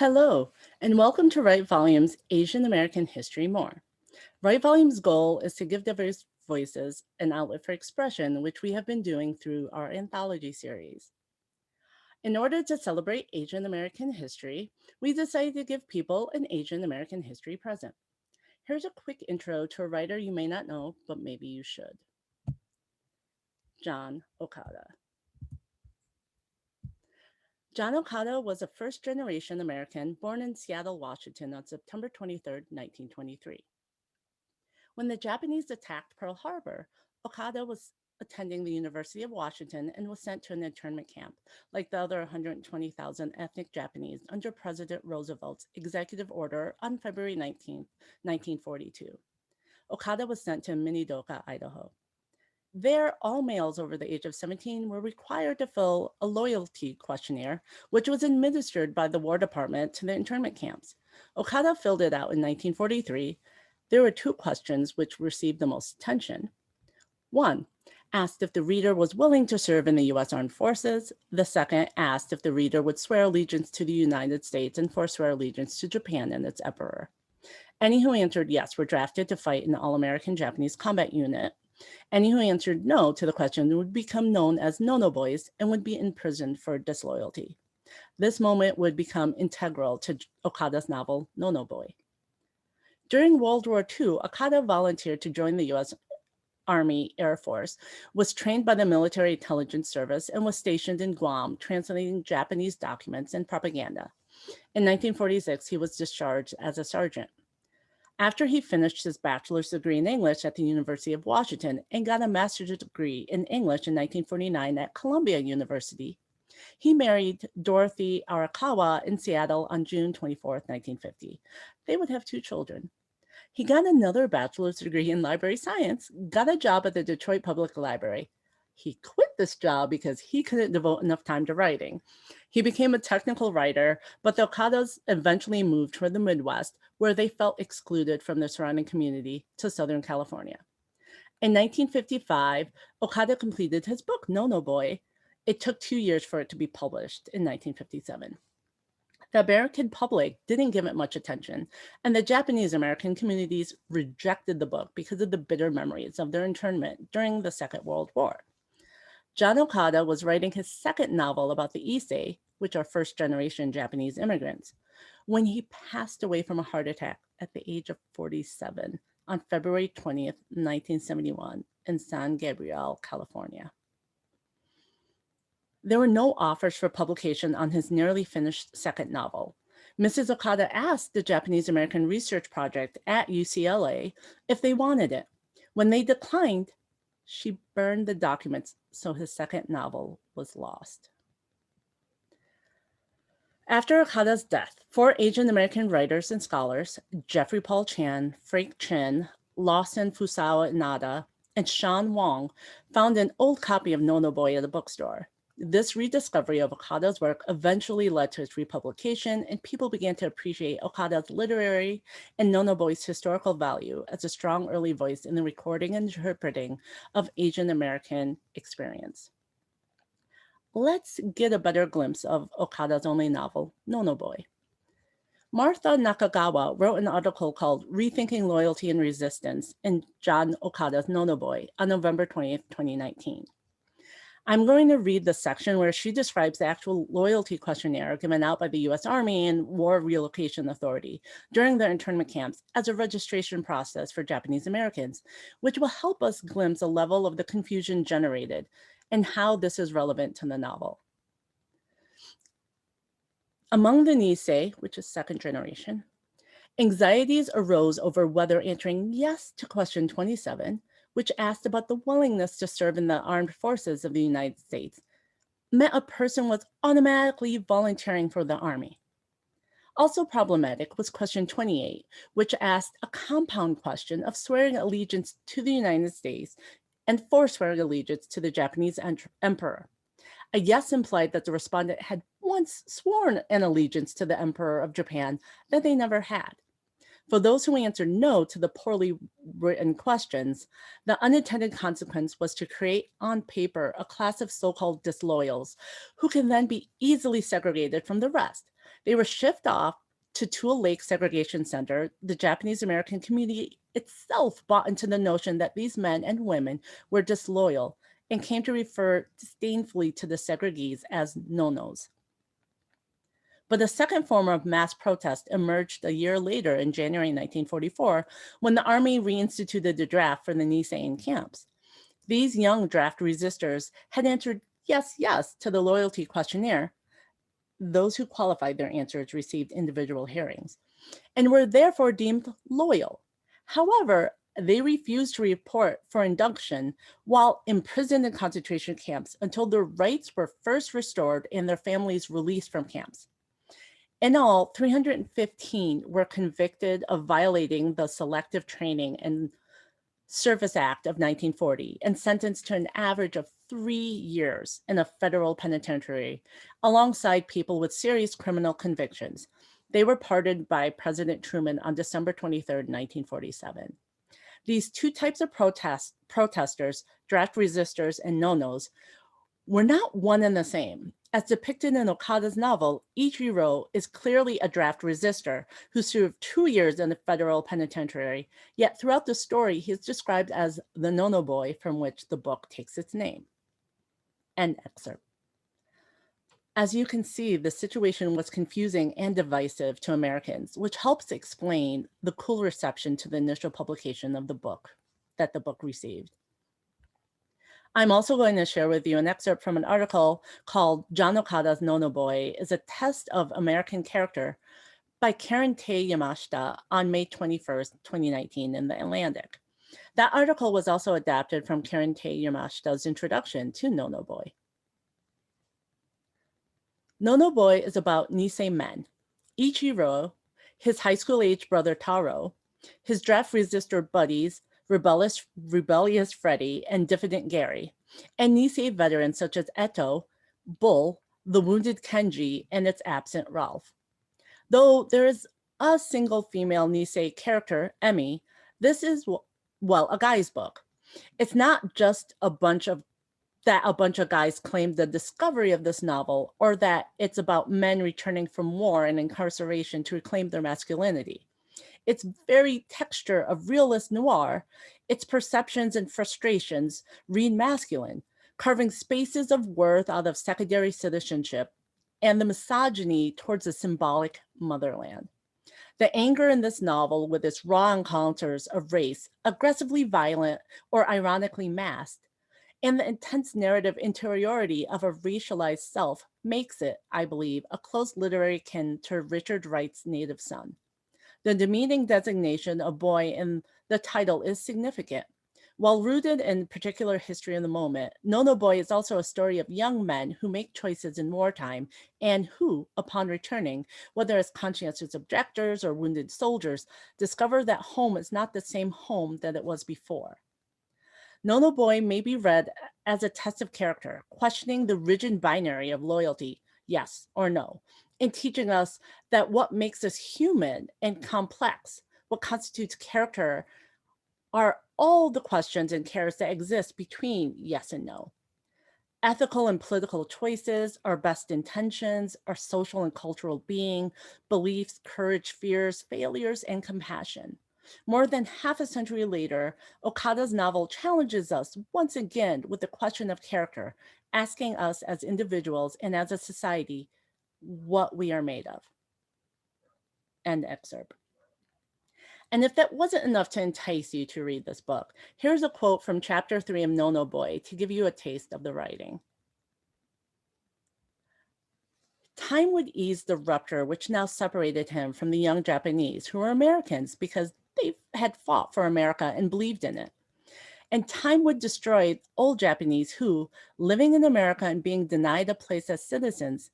Hello, and welcome to Write Volume's Asian American History More. Write Volume's goal is to give diverse voices an outlet for expression, which we have been doing through our anthology series. In order to celebrate Asian American history, we decided to give people an Asian American history present. Here's a quick intro to a writer you may not know, but maybe you should. John Okada. John Okada was a first-generation American born in Seattle, Washington on September 23, 1923. When the Japanese attacked Pearl Harbor, Okada was attending the University of Washington and was sent to an internment camp, like the other 120,000 ethnic Japanese under President Roosevelt's executive order on February 19, 1942. Okada was sent to Minidoka, Idaho. There, all males over the age of 17 were required to fill a loyalty questionnaire, which was administered by the War Department to the internment camps. Okada filled it out in 1943. There were two questions which received the most attention. One asked if the reader was willing to serve in the U.S. Armed Forces. The second asked if the reader would swear allegiance to the United States and forswear allegiance to Japan and its emperor. Any who answered yes were drafted to fight in the All-American Japanese Combat Unit. Any who answered no to the question would become known as no-no boys and would be imprisoned for disloyalty. This moment would become integral to Okada's novel, No-No Boy. During World War II, Okada volunteered to join the U.S. Army Air Force, was trained by the Military Intelligence Service, and was stationed in Guam, translating Japanese documents and propaganda. In 1946, he was discharged as a sergeant. After he finished his bachelor's degree in English at the University of Washington and got a master's degree in English in 1949 at Columbia University, he married Dorothy Arakawa in Seattle on June 24, 1950. They would have two children. He got another bachelor's degree in library science, got a job at the Detroit Public Library. He quit this job because he couldn't devote enough time to writing. He became a technical writer, but the Okadas eventually moved toward the Midwest, where they felt excluded from the surrounding community, to Southern California. In 1955, Okada completed his book, No-No Boy. It took 2 years for it to be published in 1957. The American public didn't give it much attention, and the Japanese American communities rejected the book because of the bitter memories of their internment during the Second World War. John Okada was writing his second novel about the Issei, which are first-generation Japanese immigrants, when he passed away from a heart attack at the age of 47 on February 20th, 1971 in San Gabriel, California. There were no offers for publication on his nearly finished second novel. Mrs. Okada asked the Japanese American Research Project at UCLA if they wanted it. When they declined, she burned the documents, so his second novel was lost. After Okada's death, 4 Asian American writers and scholars, Jeffrey Paul Chan, Frank Chin, Lawson Fusawa Inada, and Sean Wong, found an old copy of No-No Boy at a bookstore. This rediscovery of Okada's work eventually led to its republication, and people began to appreciate Okada's literary and No-No Boy's historical value as a strong early voice in the recording and interpreting of Asian American experience. Let's get a better glimpse of Okada's only novel, No-No Boy. Martha Nakagawa wrote an article called Rethinking Loyalty and Resistance in John Okada's No-No Boy on November 20th, 2019. I'm going to read the section where she describes the actual loyalty questionnaire given out by the U.S. Army and War Relocation Authority during their internment camps as a registration process for Japanese Americans, which will help us glimpse a level of the confusion generated and how this is relevant to the novel. Among the Nisei, which is second generation, anxieties arose over whether answering yes to question 27, which asked about the willingness to serve in the armed forces of the United States, meant a person was automatically volunteering for the Army. Also problematic was question 28, which asked a compound question of swearing allegiance to the United States and forswearing allegiance to the Japanese emperor. A yes implied that the respondent had once sworn an allegiance to the emperor of Japan that they never had. For those who answered no to the poorly written questions, the unintended consequence was to create on paper a class of so-called disloyals who can then be easily segregated from the rest. They were shipped off to Tule Lake Segregation Center. The Japanese American community itself bought into the notion that these men and women were disloyal and came to refer disdainfully to the segregees as no-nos. But a second form of mass protest emerged a year later in January 1944 when the Army reinstituted the draft for the Nisei camps. These young draft resistors had answered yes, yes to the loyalty questionnaire. Those who qualified their answers received individual hearings and were therefore deemed loyal. However, they refused to report for induction while imprisoned in concentration camps until their rights were first restored and their families released from camps. In all, 315 were convicted of violating the Selective Training and Service Act of 1940 and sentenced to an average of 3 years in a federal penitentiary, alongside people with serious criminal convictions. They were pardoned by President Truman on December 23, 1947. These two types of protesters, draft resistors and no-nos, were not one and the same. As depicted in Okada's novel, Ichiro is clearly a draft resistor who served 2 years in the federal penitentiary, yet throughout the story, he is described as the no-no boy from which the book takes its name. End excerpt. As you can see, the situation was confusing and divisive to Americans, which helps explain the cool reception to the initial publication of the book that the book received. I'm also going to share with you an excerpt from an article called John Okada's No-No Boy is a Test of American Character by Karen Tay Yamashita on May 21st, 2019 in The Atlantic. That article was also adapted from Karen Tay Yamashita's introduction to No-No Boy. No-No Boy is about Nisei men, Ichiro, his high school-age brother Taro, his draft resistor buddies, rebellious Freddy, and diffident Gary, and Nisei veterans such as Eto, Bull, the wounded Kenji, and its absent Ralph. Though there is a single female Nisei character, Emmy, this is, well, a guy's book. It's not just a bunch of guys claim the discovery of this novel, or that it's about men returning from war and incarceration to reclaim their masculinity. Its very texture of realist noir, its perceptions and frustrations read masculine, carving spaces of worth out of secondary citizenship and the misogyny towards the symbolic motherland. The anger in this novel, with its raw encounters of race, aggressively violent or ironically masked, and the intense narrative interiority of a racialized self makes it, I believe, a close literary kin to Richard Wright's Native Son. The demeaning designation of boy in the title is significant. While rooted in particular history in the moment, No-No Boy is also a story of young men who make choices in wartime and who, upon returning, whether as conscientious objectors or wounded soldiers, discover that home is not the same home that it was before. No-No Boy may be read as a test of character, questioning the rigid binary of loyalty, yes or no, and teaching us that what makes us human and complex, what constitutes character, are all the questions and cares that exist between yes and no. Ethical and political choices, our best intentions, our social and cultural being, beliefs, courage, fears, failures, and compassion. More than half a century later, Okada's novel challenges us once again with the question of character, asking us as individuals and as a society what we are made of. End excerpt. And if that wasn't enough to entice you to read this book, here's a quote from chapter 3 of No-No Boy to give you a taste of the writing. Time would ease the rupture which now separated him from the young Japanese who were Americans because they had fought for America and believed in it. And time would destroy old Japanese who, living in America and being denied a place as citizens,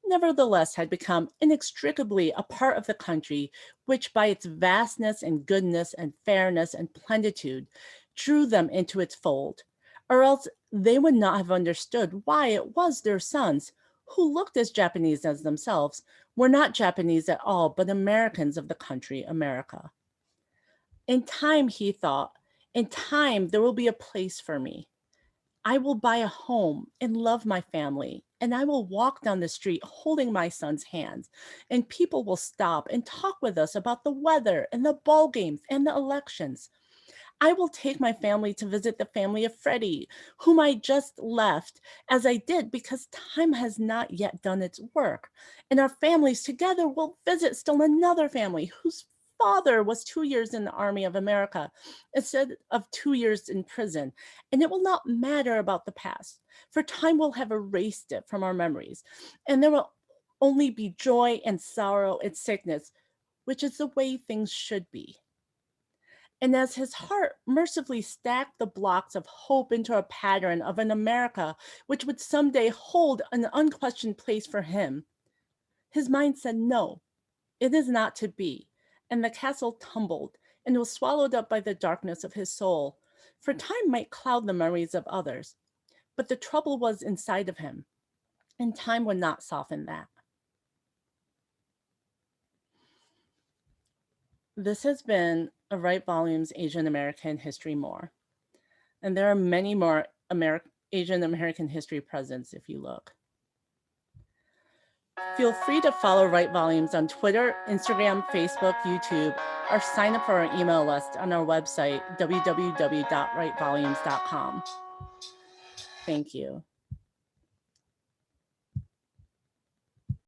nevertheless had become inextricably a part of the country, which by its vastness and goodness and fairness and plenitude drew them into its fold, or else they would not have understood why it was their sons, who looked as Japanese as themselves, were not Japanese at all, but Americans of the country America. In time, he thought, in time there will be a place for me. I will buy a home and love my family And I will walk down the street holding my son's hands, and people will stop and talk with us about the weather and the ball games and the elections. I will take my family to visit the family of Freddie, whom I just left, as I did because time has not yet done its work. And our families together will visit still another family whose father was 2 years in the Army of America instead of 2 years in prison. And it will not matter about the past, for time will have erased it from our memories. And there will only be joy and sorrow and sickness, which is the way things should be. And as his heart mercifully stacked the blocks of hope into a pattern of an America which would someday hold an unquestioned place for him, his mind said, no, it is not to be. And the castle tumbled and was swallowed up by the darkness of his soul. For time might cloud the memories of others, but the trouble was inside of him, and time would not soften that. This has been a Wright Volumes Asian American History More. And there are many more Asian American history presents if you look. Feel free to follow Wright Volumes on Twitter, Instagram, Facebook, YouTube, or sign up for our email list on our website, www.wrightvolumes.com. Thank you.